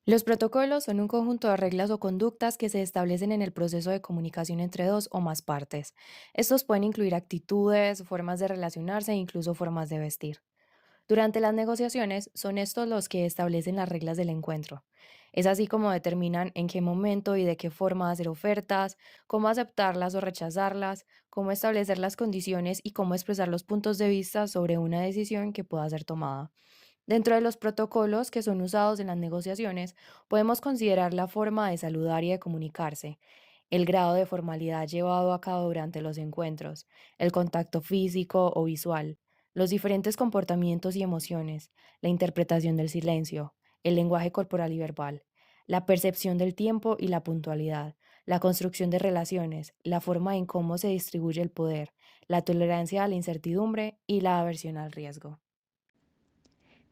Los protocolos son un conjunto de reglas o conductas que se establecen en el proceso de comunicación entre dos o más partes. Estos pueden incluir actitudes, formas de relacionarse e incluso formas de vestir. Durante las negociaciones son estos los que establecen las reglas del encuentro. Es así como determinan en qué momento y de qué forma hacer ofertas, cómo aceptarlas o rechazarlas, cómo establecer las condiciones y cómo expresar los puntos de vista sobre una decisión que pueda ser tomada. Dentro de los protocolos que son usados en las negociaciones, podemos considerar la forma de saludar y de comunicarse, el grado de formalidad llevado a cabo durante los encuentros, el contacto físico o visual, los diferentes comportamientos y emociones, la interpretación del silencio, el lenguaje corporal y verbal, la percepción del tiempo y la puntualidad, la construcción de relaciones, la forma en cómo se distribuye el poder, la tolerancia a la incertidumbre y la aversión al riesgo.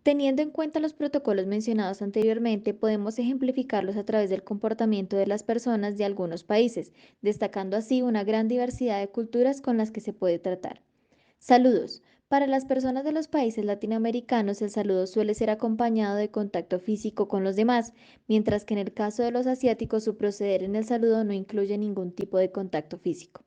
Teniendo en cuenta los protocolos mencionados anteriormente, podemos ejemplificarlos a través del comportamiento de las personas de algunos países, destacando así una gran diversidad de culturas con las que se puede tratar. Saludos. Para las personas de los países latinoamericanos, el saludo suele ser acompañado de contacto físico con los demás, mientras que en el caso de los asiáticos su proceder en el saludo no incluye ningún tipo de contacto físico.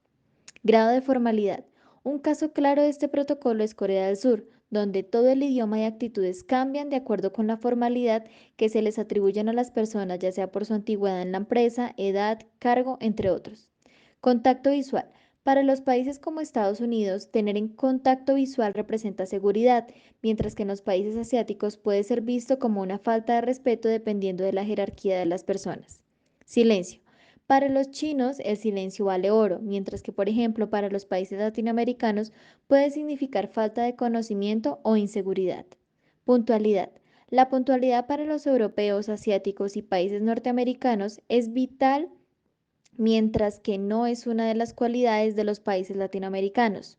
Grado de formalidad. Un caso claro de este protocolo es Corea del Sur, donde todo el idioma y actitudes cambian de acuerdo con la formalidad que se les atribuyen a las personas, ya sea por su antigüedad en la empresa, edad, cargo, entre otros. Contacto visual. Para los países como Estados Unidos, tener en contacto visual representa seguridad, mientras que en los países asiáticos puede ser visto como una falta de respeto dependiendo de la jerarquía de las personas. Silencio. Para los chinos, el silencio vale oro, mientras que, por ejemplo, para los países latinoamericanos puede significar falta de conocimiento o inseguridad. Puntualidad. La puntualidad para los europeos, asiáticos y países norteamericanos es vital, mientras que no es una de las cualidades de los países latinoamericanos.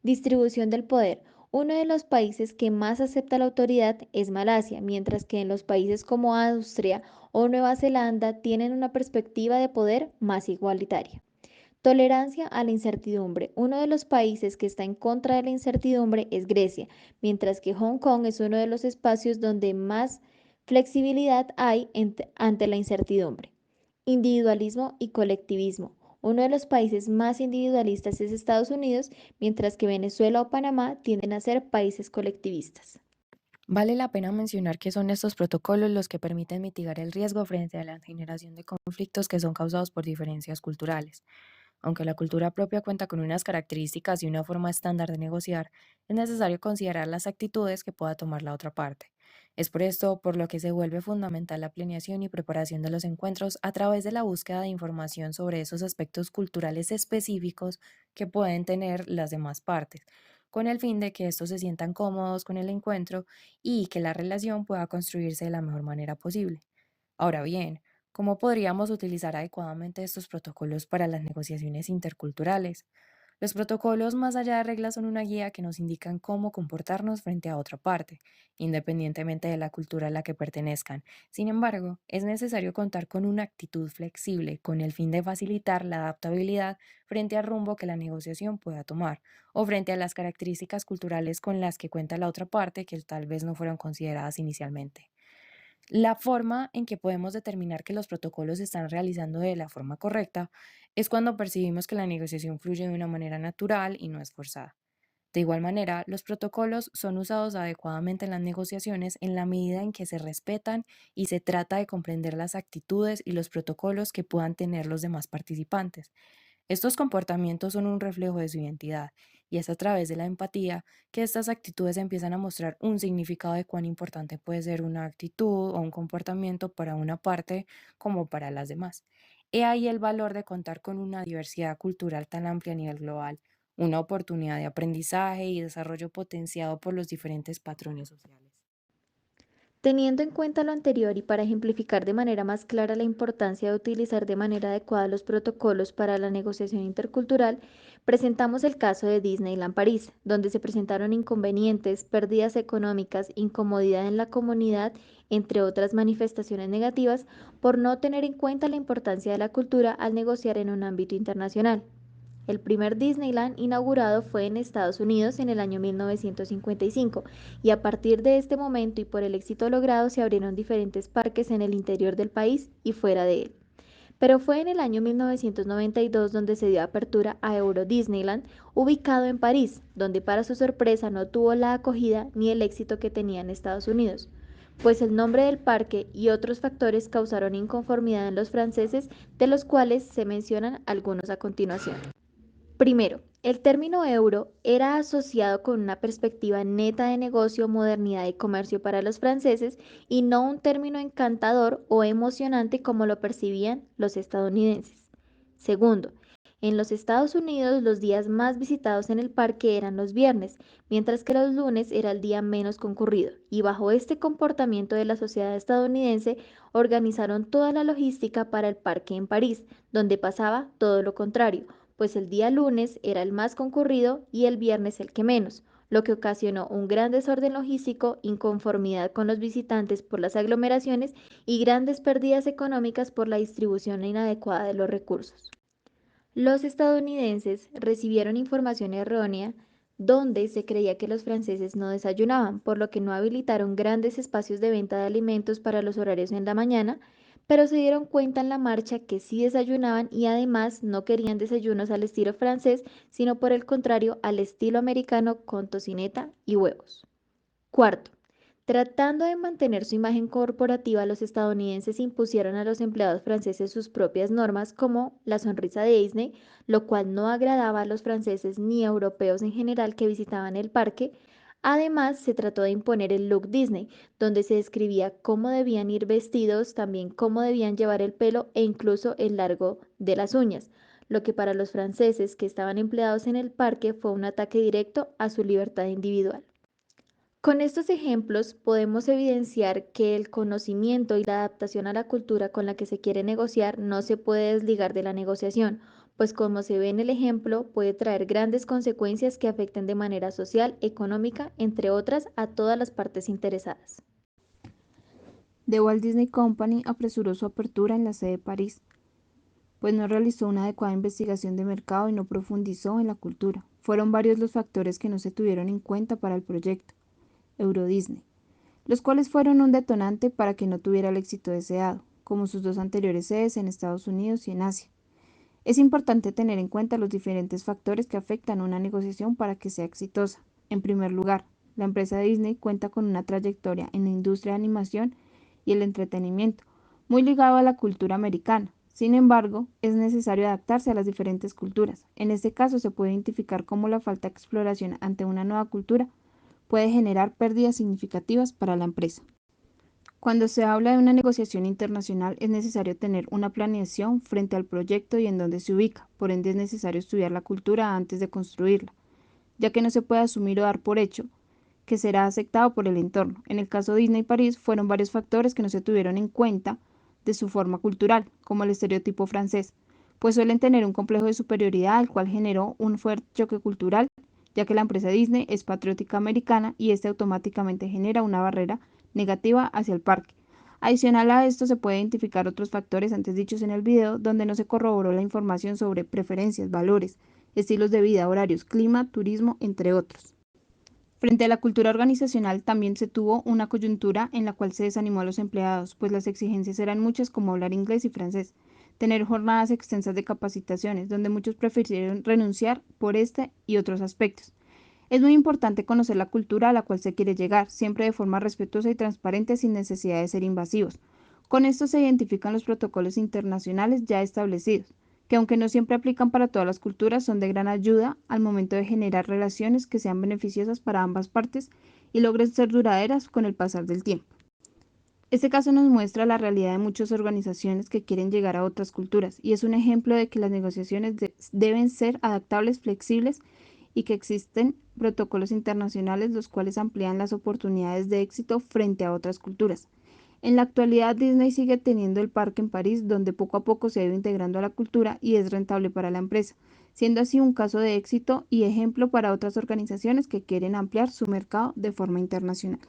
Distribución del poder. Uno de los países que más acepta la autoridad es Malasia, mientras que en los países como Austria o Nueva Zelanda tienen una perspectiva de poder más igualitaria. Tolerancia a la incertidumbre. Uno de los países que está en contra de la incertidumbre es Grecia, mientras que Hong Kong es uno de los espacios donde más flexibilidad hay ante la incertidumbre. Individualismo y colectivismo. Uno de los países más individualistas es Estados Unidos, mientras que Venezuela o Panamá tienden a ser países colectivistas. Vale la pena mencionar que son estos protocolos los que permiten mitigar el riesgo frente a la generación de conflictos que son causados por diferencias culturales. Aunque la cultura propia cuenta con unas características y una forma estándar de negociar, es necesario considerar las actitudes que pueda tomar la otra parte. Es por esto por lo que se vuelve fundamental la planeación y preparación de los encuentros a través de la búsqueda de información sobre esos aspectos culturales específicos que pueden tener las demás partes, con el fin de que estos se sientan cómodos con el encuentro y que la relación pueda construirse de la mejor manera posible. Ahora bien, ¿cómo podríamos utilizar adecuadamente estos protocolos para las negociaciones interculturales? Los protocolos, más allá de reglas, son una guía que nos indican cómo comportarnos frente a otra parte, independientemente de la cultura a la que pertenezcan. Sin embargo, es necesario contar con una actitud flexible con el fin de facilitar la adaptabilidad frente al rumbo que la negociación pueda tomar o frente a las características culturales con las que cuenta la otra parte que tal vez no fueron consideradas inicialmente. La forma en que podemos determinar que los protocolos se están realizando de la forma correcta es cuando percibimos que la negociación fluye de una manera natural y no es forzada. De igual manera, los protocolos son usados adecuadamente en las negociaciones en la medida en que se respetan y se trata de comprender las actitudes y los protocolos que puedan tener los demás participantes. Estos comportamientos son un reflejo de su identidad y es a través de la empatía que estas actitudes empiezan a mostrar un significado de cuán importante puede ser una actitud o un comportamiento para una parte como para las demás. He ahí el valor de contar con una diversidad cultural tan amplia a nivel global, una oportunidad de aprendizaje y desarrollo potenciado por los diferentes patrones sociales. Teniendo en cuenta lo anterior y para ejemplificar de manera más clara la importancia de utilizar de manera adecuada los protocolos para la negociación intercultural, presentamos el caso de Disneyland París, donde se presentaron inconvenientes, pérdidas económicas, incomodidad en la comunidad, entre otras manifestaciones negativas, por no tener en cuenta la importancia de la cultura al negociar en un ámbito internacional. El primer Disneyland inaugurado fue en Estados Unidos en el año 1955 y a partir de este momento y por el éxito logrado se abrieron diferentes parques en el interior del país y fuera de él. Pero fue en el año 1992 donde se dio apertura a Euro Disneyland, ubicado en París, donde para su sorpresa no tuvo la acogida ni el éxito que tenía en Estados Unidos, pues el nombre del parque y otros factores causaron inconformidad en los franceses, de los cuales se mencionan algunos a continuación. Primero, el término euro era asociado con una perspectiva neta de negocio, modernidad y comercio para los franceses y no un término encantador o emocionante como lo percibían los estadounidenses. Segundo, en los Estados Unidos los días más visitados en el parque eran los viernes, mientras que los lunes era el día menos concurrido, y bajo este comportamiento de la sociedad estadounidense organizaron toda la logística para el parque en París, donde pasaba todo lo contrario, pues el día lunes era el más concurrido y el viernes el que menos, lo que ocasionó un gran desorden logístico, inconformidad con los visitantes por las aglomeraciones y grandes pérdidas económicas por la distribución inadecuada de los recursos. Los estadounidenses recibieron información errónea donde se creía que los franceses no desayunaban, por lo que no habilitaron grandes espacios de venta de alimentos para los horarios en la mañana, pero se dieron cuenta en la marcha que sí desayunaban y además no querían desayunos al estilo francés, sino por el contrario al estilo americano con tocineta y huevos. Cuarto, tratando de mantener su imagen corporativa, los estadounidenses impusieron a los empleados franceses sus propias normas, como la sonrisa de Disney, lo cual no agradaba a los franceses ni a europeos en general que visitaban el parque. Además, se trató de imponer el look Disney, donde se describía cómo debían ir vestidos, también cómo debían llevar el pelo e incluso el largo de las uñas, lo que para los franceses que estaban empleados en el parque fue un ataque directo a su libertad individual. Con estos ejemplos podemos evidenciar que el conocimiento y la adaptación a la cultura con la que se quiere negociar no se puede desligar de la negociación, pues como se ve en el ejemplo, puede traer grandes consecuencias que afecten de manera social, económica, entre otras, a todas las partes interesadas. The Walt Disney Company apresuró su apertura en la sede de París, pues no realizó una adecuada investigación de mercado y no profundizó en la cultura. Fueron varios los factores que no se tuvieron en cuenta para el proyecto Euro Disney, los cuales fueron un detonante para que no tuviera el éxito deseado, como sus dos anteriores sedes en Estados Unidos y en Asia. Es importante tener en cuenta los diferentes factores que afectan a una negociación para que sea exitosa. En primer lugar, la empresa Disney cuenta con una trayectoria en la industria de animación y el entretenimiento, muy ligado a la cultura americana. Sin embargo, es necesario adaptarse a las diferentes culturas. En este caso, se puede identificar cómo la falta de exploración ante una nueva cultura puede generar pérdidas significativas para la empresa. Cuando se habla de una negociación internacional, es necesario tener una planeación frente al proyecto y en dónde se ubica. Por ende, es necesario estudiar la cultura antes de construirla, ya que no se puede asumir o dar por hecho que será aceptado por el entorno. En el caso de Disney París, fueron varios factores que no se tuvieron en cuenta de su forma cultural, como el estereotipo francés, pues suelen tener un complejo de superioridad, el cual generó un fuerte choque cultural, ya que la empresa Disney es patriótica americana y este automáticamente genera una barrera negativa hacia el parque. Adicional a esto, se puede identificar otros factores antes dichos en el video, donde no se corroboró la información sobre preferencias, valores, estilos de vida, horarios, clima, turismo, entre otros. Frente a la cultura organizacional también se tuvo una coyuntura en la cual se desanimó a los empleados, pues las exigencias eran muchas como hablar inglés y francés, tener jornadas extensas de capacitaciones, donde muchos prefirieron renunciar por este y otros aspectos. Es muy importante conocer la cultura a la cual se quiere llegar, siempre de forma respetuosa y transparente sin necesidad de ser invasivos. Con esto se identifican los protocolos internacionales ya establecidos, que aunque no siempre aplican para todas las culturas, son de gran ayuda al momento de generar relaciones que sean beneficiosas para ambas partes y logren ser duraderas con el pasar del tiempo. Este caso nos muestra la realidad de muchas organizaciones que quieren llegar a otras culturas y es un ejemplo de que las negociaciones deben ser adaptables, flexibles y que existen protocolos internacionales los cuales amplían las oportunidades de éxito frente a otras culturas. En la actualidad, Disney sigue teniendo el parque en París, donde poco a poco se ha ido integrando a la cultura y es rentable para la empresa, siendo así un caso de éxito y ejemplo para otras organizaciones que quieren ampliar su mercado de forma internacional.